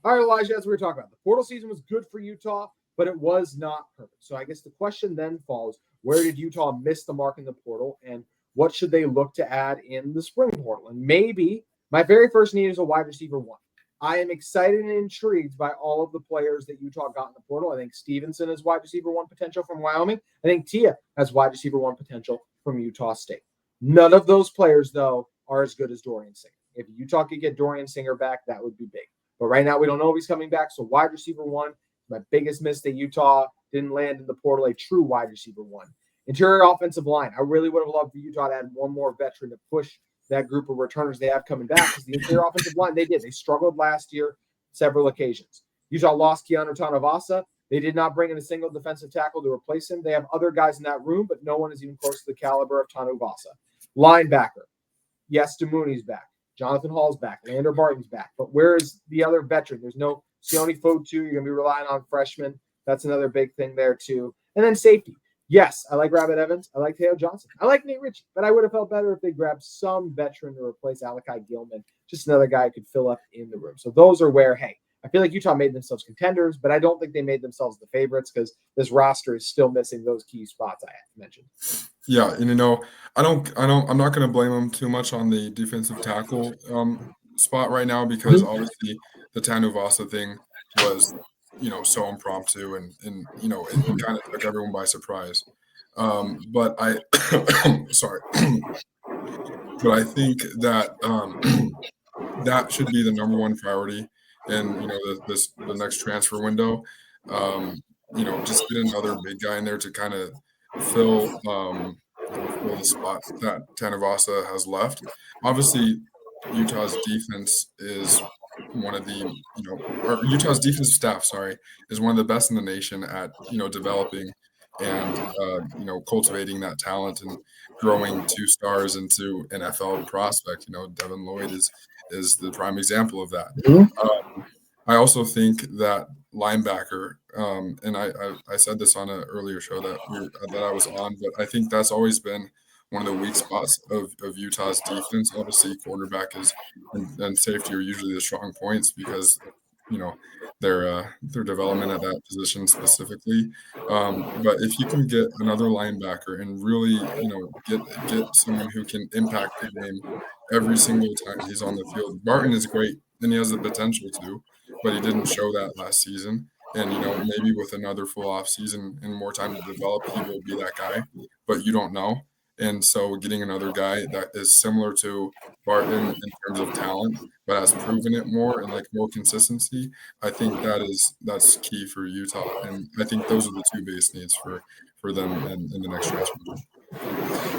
All right, Elijah, as we were talking about, the portal season was good for Utah, but it was not perfect. So I guess the question then falls, where did Utah miss the mark in the portal, and what should they look to add in the spring portal? And maybe my very first need is a wide receiver one. I am excited and intrigued by all of the players that Utah got in the portal. I think Stevenson has wide receiver one potential from Wyoming. I think Tia has wide receiver one potential from Utah State. None of those players, though, are as good as Dorian Singer. If Utah could get Dorian Singer back, that would be big. But right now, we don't know if he's coming back. So wide receiver one, my biggest miss that Utah didn't land in the portal, a true wide receiver one. Interior offensive line. I really would have loved for Utah to add one more veteran to push that group of returners they have coming back, because the interior offensive line, they did. They struggled last year several occasions. Utah lost Keanu Tanavasa. They did not bring in a single defensive tackle to replace him. They have other guys in that room, but no one is even close to the caliber of Tanuvasa. Linebacker. Yes, Demooney's back. Jonathan Hall's back. Lander Barton's back. But where is the other veteran? There's no Sione Fotu. You're going to be relying on freshmen. That's another big thing there, too. And then safety. Yes, I like Rabbit Evans. I like Teo Johnson. I like Nate Ritchie. But I would have felt better if they grabbed some veteran to replace Alakai Gilman. Just another guy who could fill up in the room. So those are where, hey, I feel like Utah made themselves contenders, but I don't think they made themselves the favorites, because this roster is still missing those key spots I mentioned. Yeah, and I'm not going to blame them too much on the defensive tackle spot right now, because obviously the Tanuvasa thing was, so impromptu, and it kind of took everyone by surprise. But I, sorry, but I think that that should be the number one priority in the next transfer window. Just get another big guy in there to kind of fill fill the spot that Tanavasa has left. Obviously, Utah's defense is one of the or Utah's defensive staff, sorry, is one of the best in the nation at developing and cultivating that talent and growing two stars into NFL prospect. Devin Lloyd is the prime example of that. I also think that linebacker, and I said this on an earlier show that I was on, but I think that's always been one of the weak spots of Utah's defense. Obviously, quarterback and safety are usually the strong points, because their development at that position specifically. But if you can get another linebacker and really get someone who can impact the game every single time he's on the field, Barton is great and he has the potential to, but he didn't show that last season. And maybe with another full off season and more time to develop, he will be that guy, but you don't know. And so getting another guy that is similar to Barton in terms of talent, but has proven it more and like more consistency, I think that's key for Utah. And I think those are the two biggest needs for them in the next transfer.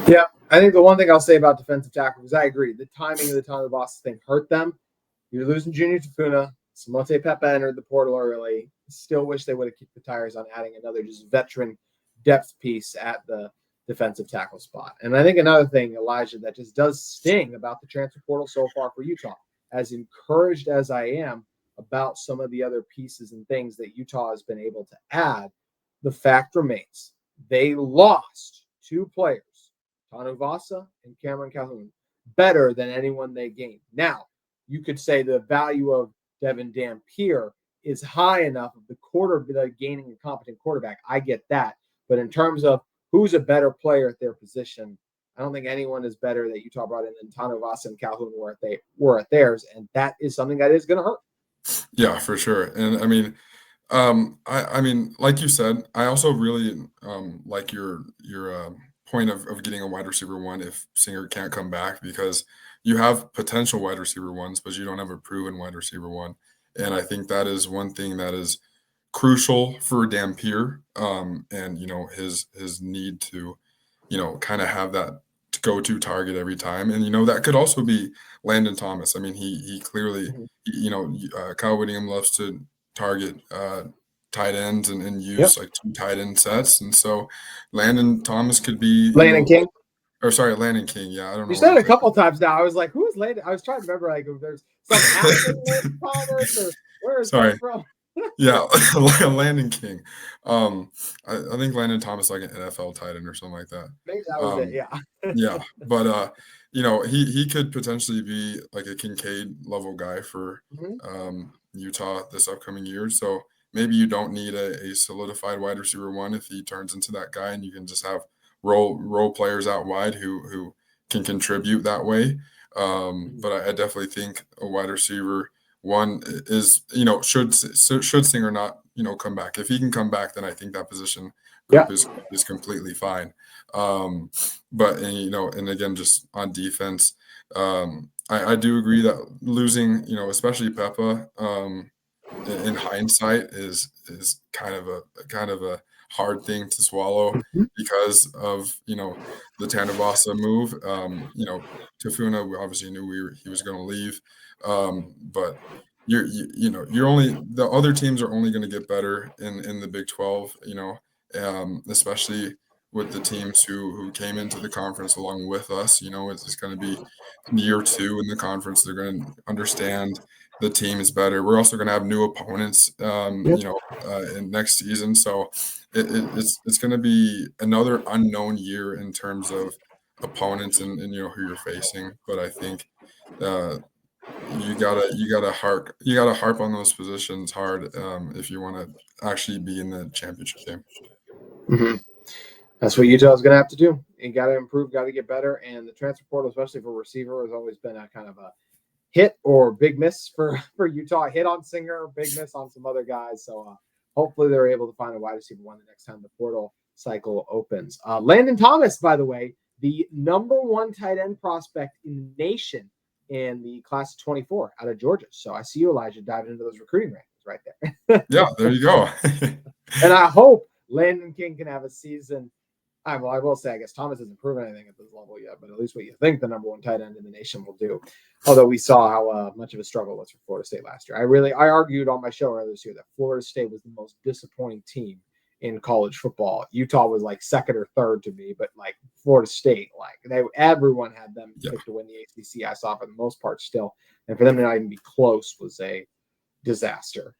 Yeah, I think the one thing I'll say about defensive tackle, because I agree, the timing of the Tanuvasa thing hurt them. You're losing Junior Tafuna. Samote Pepe entered the portal early. Still wish they would have kicked the tires on adding another just veteran depth piece at the defensive tackle spot. And I think another thing, Elijah, that just does sting about the transfer portal so far for Utah, as encouraged as I am about some of the other pieces and things that Utah has been able to add, the fact remains they lost two players, Tanuvasa and Cameron Calhoun, better than anyone they gained. Now, you could say the value of Devin Dampier is high enough of the gaining a competent quarterback. I get that. But in terms of who's a better player at their position, I don't think anyone is better that Utah brought in than Tanuvasa and Calhoun were at theirs. And that is something that is going to hurt. Yeah, for sure. And I mean, I mean, like you said, I also really like your point of getting a wide receiver one if Singer can't come back, because you have potential wide receiver ones, but you don't have a proven wide receiver one. And I think that is one thing that is crucial for Dampier, and his need to kind of have that go-to target every time. And that could also be Landon Thomas. I mean, he clearly Kyle Whittingham loves to target tight ends and use like two tight end sets, and so Landon Thomas could be Landon King. Or sorry, Landon King. Yeah, I don't know. You said it a couple of times now. I was like, "Who is Landon?" I was trying to remember, like, if there's some Landon Thomas, or where is that from? Yeah, Landon King. I think Landon Thomas like an NFL tight end or something like that. Maybe that was it. Yeah. Yeah, but he could potentially be like a Kincaid level guy for Utah this upcoming year. So maybe you don't need a solidified wide receiver one if he turns into that guy, and you can just have role players out wide who can contribute that way. But I definitely think a wide receiver one is, should Singer not, come back. If he can come back, then I think that position group is completely fine. But and again, just on defense, I do agree that losing, especially Peppa, in hindsight is kind of a hard thing to swallow because of the Tanavasa move. Tafuna, we obviously knew he was going to leave, but you're only, the other teams are only going to get better in the Big 12. Especially with the teams who came into the conference along with us. It's going to be year 2 in the conference. They're going to understand the team is better. We're also going to have new opponents, in next season. So it's going to be another unknown year in terms of opponents and who you're facing. But I think you gotta harp on those positions hard if you want to actually be in the championship game. Mm-hmm. That's what Utah's going to have to do. You got to improve, got to get better. And the transfer portal, especially for receiver, has always been a kind of a hit or big miss for Utah. Hit on Singer, big miss on some other guys. So hopefully they're able to find a wide receiver one the next time the portal cycle opens. Landon Thomas, by the way, the number 1 tight end prospect in the nation in the class of 24 out of Georgia. So I see you, Elijah, diving into those recruiting rankings right there. Yeah, there you go. And I hope Landon King can have a season. I will say, I guess Thomas hasn't proven anything at this level yet, but at least what you think the number 1 tight end in the nation will do. Although we saw how much of a struggle it was for Florida State last year. I argued on my show earlier this year that Florida State was the most disappointing team in college football. Utah was like second or third to me, but like Florida State, everyone had them picked to win the ACC. I saw for the most part still, and for them to not even be close was a disaster.